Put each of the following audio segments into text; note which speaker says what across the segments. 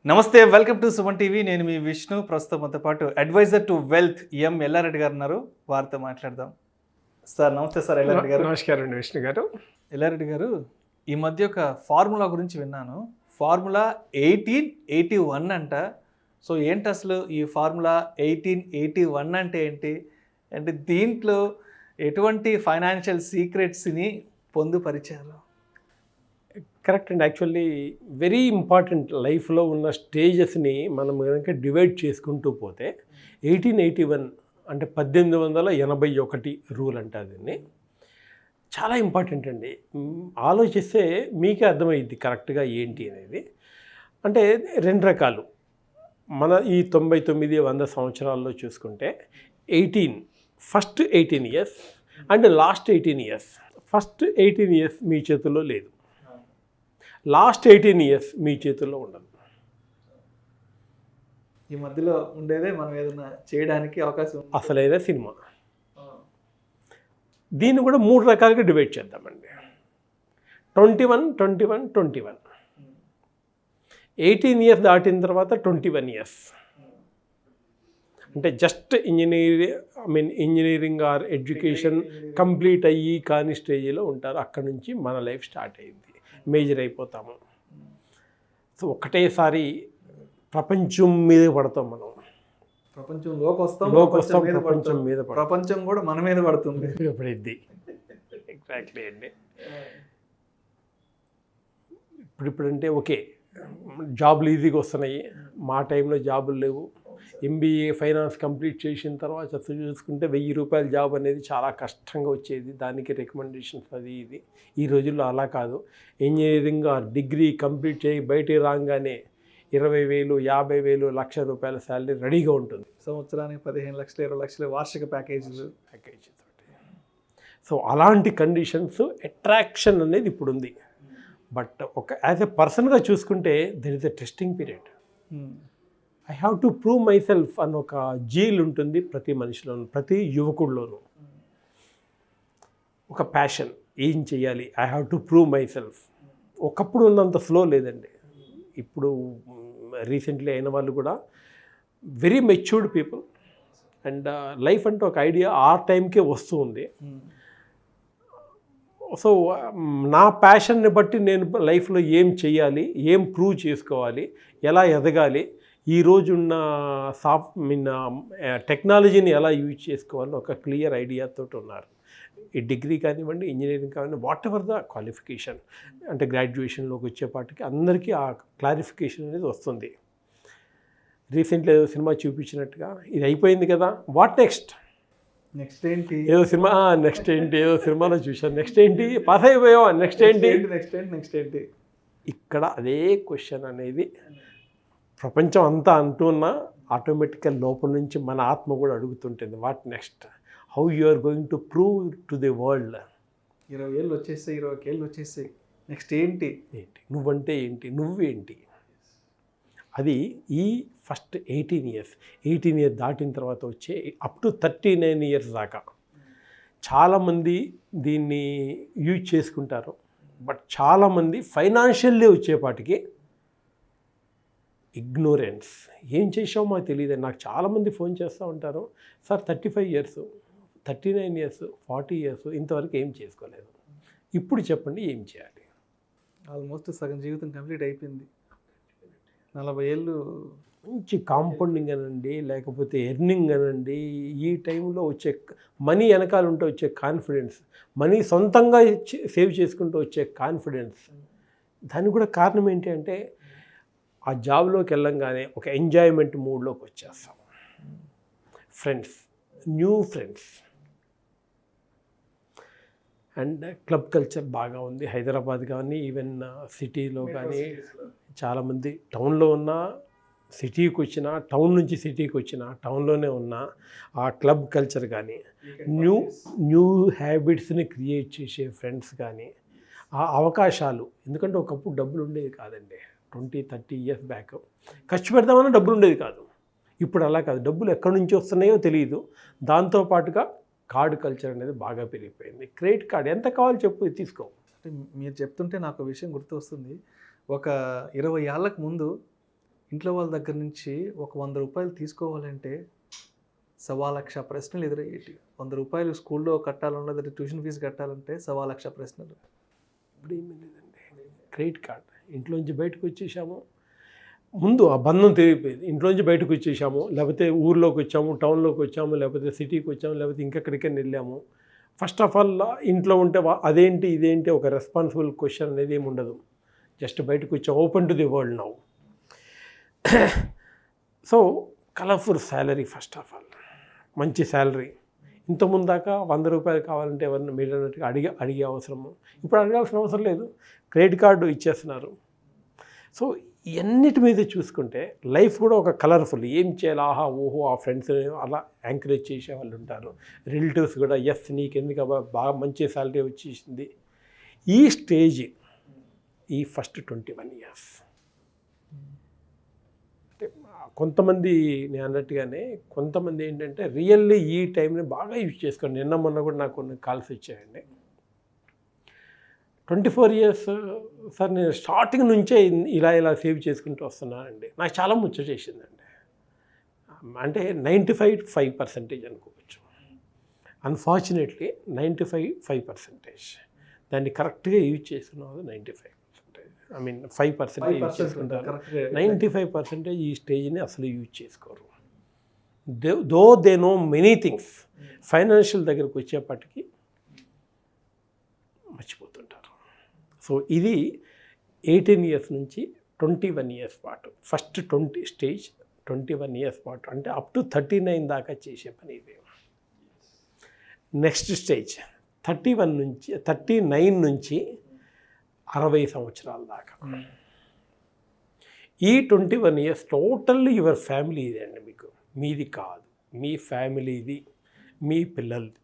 Speaker 1: నమస్తే, welcome to Suman TV. నేను మీ విష్ణు. ప్రస్తుతం మనతో పాటు అడ్వైజర్ టు వెల్త్ యల్లా రెడ్డి గారు ఉన్నారు. వారితో మాట్లాడదాం. సార్ నమస్తే. సార్ యల్లా రెడ్డి గారు.
Speaker 2: నమస్కారం అండి విష్ణు గారు.
Speaker 1: యల్లా రెడ్డి గారు, ఈ మధ్య ఒక ఫార్ములా గురించి విన్నాను. ఫార్ములా 1881 అంట. సో ఏంటి అసలు ఈ ఫార్ములా 1881 అంటే ఏంటి? అంటే దీంట్లో ఎటువంటి ఫైనాన్షియల్ సీక్రెట్స్ని పొందుపరిచారు?
Speaker 2: కరెక్ట్ అండి. యాక్చువల్లీ వెరీ ఇంపార్టెంట్ లైఫ్లో ఉన్న స్టేజెస్ని మనం కనుక డివైడ్ చేసుకుంటూ పోతే 1881 అంటే 1881 రూల్ అంటారు దీన్ని. చాలా ఇంపార్టెంట్ అండి. ఆలోచిస్తే మీకే అర్థమైంది కరెక్ట్గా ఏంటి అనేది. అంటే రెండు రకాలు. మన ఈ 99-100 సంవత్సరాల్లో చూసుకుంటే first 18 years and last 18 years. First 18 years మీ చేతుల్లో లేదు, లాస్ట్ 18 ఇయర్స్ మీ చేతుల్లో ఉండదు.
Speaker 1: ఈ మధ్యలో ఉండేదే మనం ఏదైనా చేయడానికి అవకాశం
Speaker 2: అసలైన సినిమా. దీన్ని కూడా 3 రకాలుగా డివైడ్ చేద్దామండి. 21, 21, 21. 18 ఇయర్స్ దాటిన తర్వాత 21 ఇయర్స్ అంటే just engineering or education complete అయ్యి కాని స్టేజ్లో ఉంటారు. అక్కడ నుంచి మన లైఫ్ స్టార్ట్ అయ్యింది, మేజర్ అయిపోతాము. సో ఒకటేసారి ప్రపంచం మీద పడతాం మనం.
Speaker 1: ప్రపంచంలోకి వస్తాం,
Speaker 2: ప్రపంచం మీద
Speaker 1: ప్రపంచం కూడా మన మీద పడుతుంది.
Speaker 2: పడిద్ది. ఎగ్జాక్ట్లీ అండి. ఇప్పుడంటే ఓకే, జాబులు ఈజీగా వస్తున్నాయి. మా టైంలో జాబులు లేవు. MBA ఫైనాన్స్ కంప్లీట్ చేసిన తర్వాత చూసుకుంటే 1000 రూపాయల జాబ్ అనేది చాలా కష్టంగా వచ్చేది. దానికి రికమెండేషన్స్ అది ఇది. ఈ రోజుల్లో అలా కాదు. ఇంజనీరింగ్ డిగ్రీ కంప్లీట్ చేయి బయటికి రాగానే 20,000, 50,000, ₹1,00,000 రూపాయల శాలరీ రెడీగా ఉంటుంది.
Speaker 1: సంవత్సరానికి 15 లక్షలు, 20 లక్షలు వార్షిక ప్యాకేజ్
Speaker 2: తోటి. సో అలాంటి కండిషన్స్, అట్రాక్షన్ అనేది ఇప్పుడు ఉంది. బట్ యాజ్ ఎ పర్సన్గా చూసుకుంటే there is a testing period. I have to prove my self అని ఒక జీల్ ఉంటుంది ప్రతి మనిషిలోను, ప్రతి యువకుడిలోనూ. ఒక ప్యాషన్, ఏం చేయాలి, I have to prove my self. ఒకప్పుడు ఉన్నంత ఫ్లో లేదండి. ఇప్పుడు రీసెంట్లీ అయిన వాళ్ళు కూడా very matured people. And life అంటే ఒక ఐడియా ఆ టైంకే వస్తూ ఉంది. సో నా ప్యాషన్ని బట్టి నేను లైఫ్లో ఏం చేయాలి, ఏం ప్రూవ్ చేసుకోవాలి, ఎలా ఎదగాలి, ఈరోజున్న టెక్నాలజీని ఎలా యూజ్ చేసుకోవాలని ఒక క్లియర్ ఐడియాతో ఉన్నారు. ఈ డిగ్రీ కానివ్వండి, ఇంజనీరింగ్ కానివ్వండి, వాట్ ఎవర్ ద క్వాలిఫికేషన్. అంటే గ్రాడ్యుయేషన్లోకి వచ్చేపాటికి అందరికీ ఆ క్లారిఫికేషన్ అనేది వస్తుంది. రీసెంట్లీ ఏదో సినిమా చూపించినట్టుగా ఇది అయిపోయింది కదా, వాట్ నెక్స్ట్
Speaker 1: ఏంటి,
Speaker 2: ఏదో సినిమా నెక్స్ట్ ఏంటి, ఏదో సినిమాలో చూశాను, నెక్స్ట్ ఏంటి, పాస్ అయిపోయావా, నెక్స్ట్ ఏంటి. ఇక్కడ అదే క్వశ్చన్ అనేది ప్రపంచం అంతా అంటున్నా ఆటోమేటిక్గా లోపల నుంచి మన ఆత్మ కూడా అడుగుతుంటుంది, what next, how you are going to prove to the world.
Speaker 1: 20 ఏళ్ళు వచ్చేసాయి, 21 ఏళ్ళు వచ్చేసాయి, నెక్స్ట్ ఏంటి,
Speaker 2: నువ్వంటే ఏంటి, నువ్వేంటి. అది ఈ ఫస్ట్ 18 ఇయర్స్ దాటిన తర్వాత వచ్చే అప్ టు 39 ఇయర్స్ దాకా చాలామంది దీన్ని యూజ్ చేసుకుంటారు. బట్ చాలామంది ఫైనాన్షియల్లీ వచ్చేపాటికి ఇగ్నోరెన్స్, ఏం చేసామో మాకు తెలియదు. నాకు చాలామంది ఫోన్ చేస్తూ ఉంటారు, సార్ 35 ఇయర్స్, 39 ఇయర్స్, 40 ఇయర్స్ ఇంతవరకు ఏం చేసుకోలేదు, ఇప్పుడు చెప్పండి ఏం చేయాలి.
Speaker 1: ఆల్మోస్ట్ సగం జీవితం కంప్లీట్ అయిపోయింది. 40 ఏళ్ళు
Speaker 2: మంచి కాంపౌండింగ్ అనండి, లేకపోతే ఎర్నింగ్ అనండి, ఈ టైంలో వచ్చే మనీ వెనకాల ఉంటే వచ్చే కాన్ఫిడెన్స్, మనీ సొంతంగా సేవ్ చేసుకుంటూ వచ్చే కాన్ఫిడెన్స్, దానికి కూడా కారణం ఏంటి అంటే ఆ జాబ్లోకి వెళ్ళంగానే ఒక ఎంజాయ్మెంట్ మూడ్లోకి వచ్చేస్తాం. Friends, new friends and club culture బాగా ఉంది. హైదరాబాద్ కానీ ఈవెన్ సిటీలో కానీ చాలామంది టౌన్లో ఉన్న, సిటీకి వచ్చిన, టౌన్ నుంచి సిటీకి వచ్చిన, టౌన్లోనే ఉన్న ఆ క్లబ్ కల్చర్ కానీ, న్యూ హ్యాబిట్స్ని క్రియేట్ చేసే ఫ్రెండ్స్ కానీ, ఆ అవకాశాలు. ఎందుకంటే ఒకప్పుడు డబ్బులు ఉండేది కాదండి. 20-30 ఇయర్స్ బ్యాక్ ఖర్చు పెడదామన్నా డబ్బులు ఉండేది కాదు. ఇప్పుడు అలా కాదు, డబ్బులు ఎక్కడి నుంచి వస్తున్నాయో తెలియదు. దాంతోపాటుగా కార్డు కల్చర్ అనేది బాగా పెరిగిపోయింది. క్రెడిట్ కార్డ్ ఎంత కావాలో చెప్పు, తీసుకో.
Speaker 1: అంటే మీరు చెప్తుంటే నాకు విషయం గుర్తు వస్తుంది. ఒక 20 ఏళ్ళకు ముందు ఇంట్లో వాళ్ళ దగ్గర నుంచి ఒక 100 రూపాయలు తీసుకోవాలంటే 1,00,000 ప్రశ్నలు ఎదురయ్యేటి. 100 రూపాయలు స్కూల్లో కట్టాలన్నా, లేదా ట్యూషన్ ఫీజు కట్టాలంటే 1,00,000 ప్రశ్నలు.
Speaker 2: ఇప్పుడు ఏమీ లేదండి. క్రెడిట్ కార్డ్ ఇంట్లోంచి బయటకు వచ్చేసాము, ముందు ఆ బంధం తెలిగిపోయింది. ఇంట్లోంచి బయటకు వచ్చేసాము, లేకపోతే ఊర్లోకి వచ్చాము, టౌన్లోకి వచ్చాము, లేకపోతే సిటీకి వచ్చాము, లేకపోతే ఇంకెక్కడికైనా వెళ్ళాము. ఫస్ట్ ఆఫ్ ఆల్ ఇంట్లో ఉంటే అదేంటి ఇదేంటి ఒక రెస్పాన్సిబుల్ క్వశ్చన్ అనేది ఏమి ఉండదు. జస్ట్ బయటకు వచ్చాము, open to the world now. So colourful salary, first of all మంచి శాలరీ. ఇంతకుముందు దాకా 100 రూపాయలు కావాలంటే ఎవరిని మీరు అన్నట్టుగా అడిగే అవసరము, ఇప్పుడు అడగాల్సిన అవసరం లేదు. క్రెడిట్ కార్డు ఇచ్చేస్తున్నారు. సో ఇవన్నిటి మీద చూసుకుంటే లైఫ్ కూడా ఒక కలర్ఫుల్. ఏం చేయాలి, ఆహా ఓహో ఆ ఫ్రెండ్స్ అలా ఎంకరేజ్ చేసే వాళ్ళు ఉంటారు. రిలేటివ్స్ కూడా ఎస్ నీకెందుకు బాగా మంచి శాలరీ వచ్చేసింది. ఈ స్టేజ్, ఈ ఫస్ట్ 21 years అంటే కొంతమంది నేను అన్నట్టుగానే కొంతమంది ఏంటంటే రియల్లీ ఈ టైంని బాగా యూజ్ చేసుకోండి. నిన్న మొన్న కూడా నాకు కొన్ని కాల్స్ వచ్చాయండి. 24 years సార్ నేను స్టార్టింగ్ నుంచే ఇలా సేవ్ చేసుకుంటూ వస్తున్నానండి. నాకు చాలా ముచ్చట చేసిందండి. అంటే 95% అనుకోవచ్చు. అన్ఫార్చునేట్లీ 95%. దాన్ని కరెక్ట్గా యూజ్ చేసుకున్నాను 95%. ఐ మీన్ 5% యూజ్ చేసుకుంటారు. 95% ఈ స్టేజ్ని అసలు యూజ్ చేసుకోరు. Though they know many things. Financial దగ్గరకు వచ్చేప్పటికి మర్చిపోతుంటారు. సో ఇది 18 years నుంచి 21 years పాటు, ఫస్ట్ 20 స్టేజ్ 21 years పాటు, అంటే అప్ టు 39 దాకా చేసే పని ఇది. నెక్స్ట్ స్టేజ్ 39 నుంచి 60 సంవత్సరాల దాకా. ఈ 21 years టోటల్ యువర్ ఫ్యామిలీ ఇది అండి. మీకు మీది కాదు, మీ ఫ్యామిలీది, మీ పిల్లలది.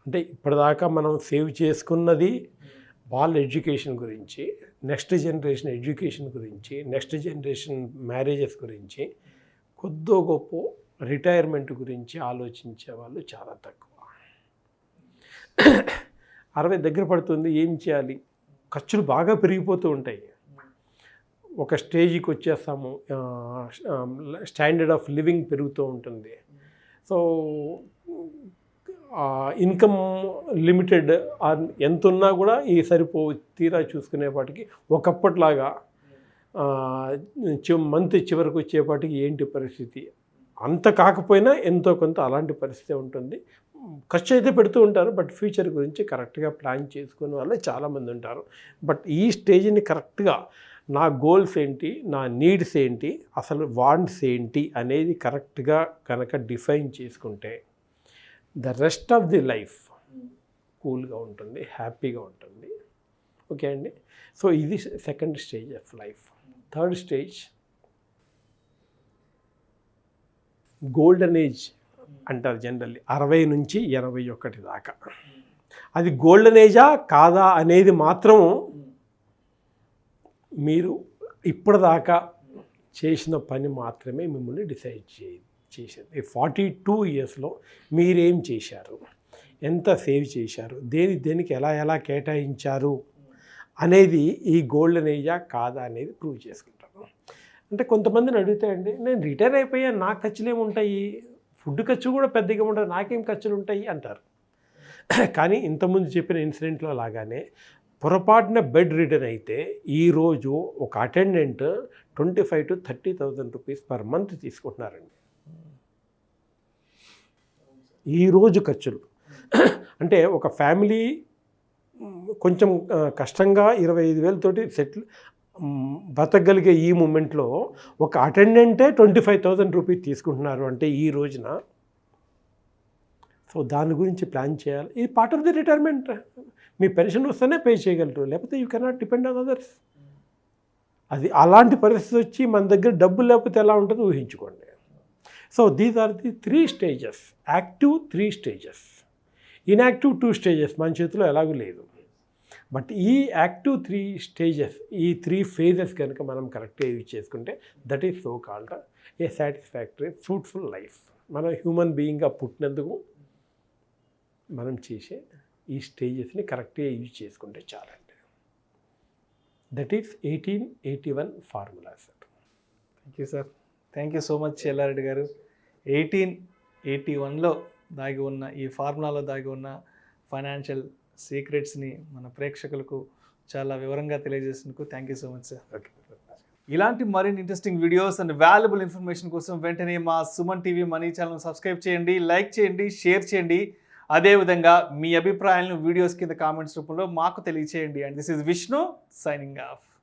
Speaker 2: అంటే ఇప్పటిదాకా మనం సేవ్ చేసుకున్నది వాళ్ళ ఎడ్యుకేషన్ గురించి, నెక్స్ట్ జనరేషన్ ఎడ్యుకేషన్ గురించి, నెక్స్ట్ జనరేషన్ మ్యారేజెస్ గురించి, కొద్దో గొప్ప రిటైర్మెంట్ గురించి ఆలోచించే వాళ్ళు చాలా తక్కువ. 60 దగ్గర పడుతుంది, ఏం చేయాలి? ఖర్చులు బాగా పెరిగిపోతూ ఉంటాయి. ఒక స్టేజ్కి వచ్చేస్తాము, స్టాండర్డ్ ఆఫ్ లివింగ్ పెరుగుతూ ఉంటుంది. సో ఇన్కమ్ లిమిటెడ్, ఎంత ఉన్నా కూడా ఈ తీరా చూసుకునేపాటికి ఒకప్పటిలాగా మంత్ చివరికి వచ్చేపాటికి ఏంటి పరిస్థితి, అంత కాకపోయినా ఎంతో కొంత అలాంటి పరిస్థితి ఉంటుంది. ఖర్చు అయితే పెడుతూ ఉంటారు, బట్ ఫ్యూచర్ గురించి కరెక్ట్గా ప్లాన్ చేసుకునే వాళ్ళే చాలామంది ఉంటారు. బట్ ఈ స్టేజ్ని కరెక్ట్గా నా గోల్స్ ఏంటి, నా నీడ్స్ ఏంటి, అసలు వాంట్స్ ఏంటి అనేది కరెక్ట్గా కనుక డిఫైన్ చేసుకుంటే the rest of the life కూల్గా ఉంటుంది, హ్యాపీగా ఉంటుంది. ఓకే అండి. సో ఇది second stage of life. Third stage golden age అంటారు జనరల్లీ, 60 నుంచి 81 దాకా. అది గోల్డెన్ ఏజా కాదా అనేది మాత్రం మీరు ఇప్పటిదాకా చేసిన పని మాత్రమే మిమ్మల్ని డిసైడ్ చేసేది. 42 yearsలో మీరేం చేశారు, ఎంత సేవ్ చేశారు, దేనికి ఎలా కేటాయించారు అనేది ఈ గోల్డెన్ ఏజా కాదా అనేది ప్రూవ్ చేసుకుంటారు. అంటే కొంతమందిని అడుగుతాయండి, నేను రిటైర్ అయిపోయా, నా ఖర్చులు ఏముంటాయి, ఫుడ్ ఖర్చు కూడా పెద్దగా ఉంటుంది, నాకేం ఖర్చులు ఉంటాయి అంటారు. కానీ ఇంతకుముందు చెప్పిన ఇన్సిడెంట్లో లాగానే పొరపాటున బెడ్ రిటర్న్ అయితే ఈరోజు ఒక attendant 25,000 to 30,000 rupees per month తీసుకుంటున్నారండి. ఈరోజు ఖర్చులు అంటే ఒక ఫ్యామిలీ కొంచెం కష్టంగా 25,000 తోటి సెటిల్ బతకగలిగే ఈ మూమెంట్లో ఒక అటెండెంటే 25,000 రూపీస్ తీసుకుంటున్నారు అంటే ఈ రోజున. సో దాని గురించి ప్లాన్ చేయాలి. ఇది part of the retirement. Me pension వస్తేనే పే చేయగలరు, లేకపోతే you cannot depend on others. అది అలాంటి పరిస్థితి వచ్చి మన దగ్గర డబ్బు లేకపోతే ఎలా ఉంటుందో ఊహించుకోండి. So these are the 3 stages. Active 3 stages, inactive 2 stages మన చేతిలో ఎలాగూ లేదు. బట్ ఈ యాక్టివ్ 3 stages, ఈ 3 phases కనుక మనం కరెక్ట్గా యూజ్ చేసుకుంటే that is so called a satisfactory fruitful life. మనం హ్యూమన్ బీయింగ్గా పుట్టినందుకు మనం చేసే ఈ స్టేజెస్ని కరెక్ట్గా యూజ్ చేసుకుంటే చాలండి. That is 1881 formula sir.
Speaker 1: Thank you sir. Thank you so much Yellareddy గారు. 1881లో దాగి ఉన్న ఈ ఫార్ములాలో దాగి ఉన్న ఫైనాన్షియల్ సీక్రెట్స్ని మన ప్రేక్షకులకు చాలా వివరంగా తెలియజేసినందుకు thank you so much sir.
Speaker 2: Okay.
Speaker 1: ఇలాంటి మరిన్ని interesting videos and valuable information కోసం వెంటనే మా Suman TV Money channel subscribe చేయండి, లైక్ చేయండి, షేర్ చేయండి. అదేవిధంగా మీ అభిప్రాయాలను వీడియోస్ కింద కామెంట్స్ రూపంలో మాకు తెలియచేయండి. And this is Vishnu signing off.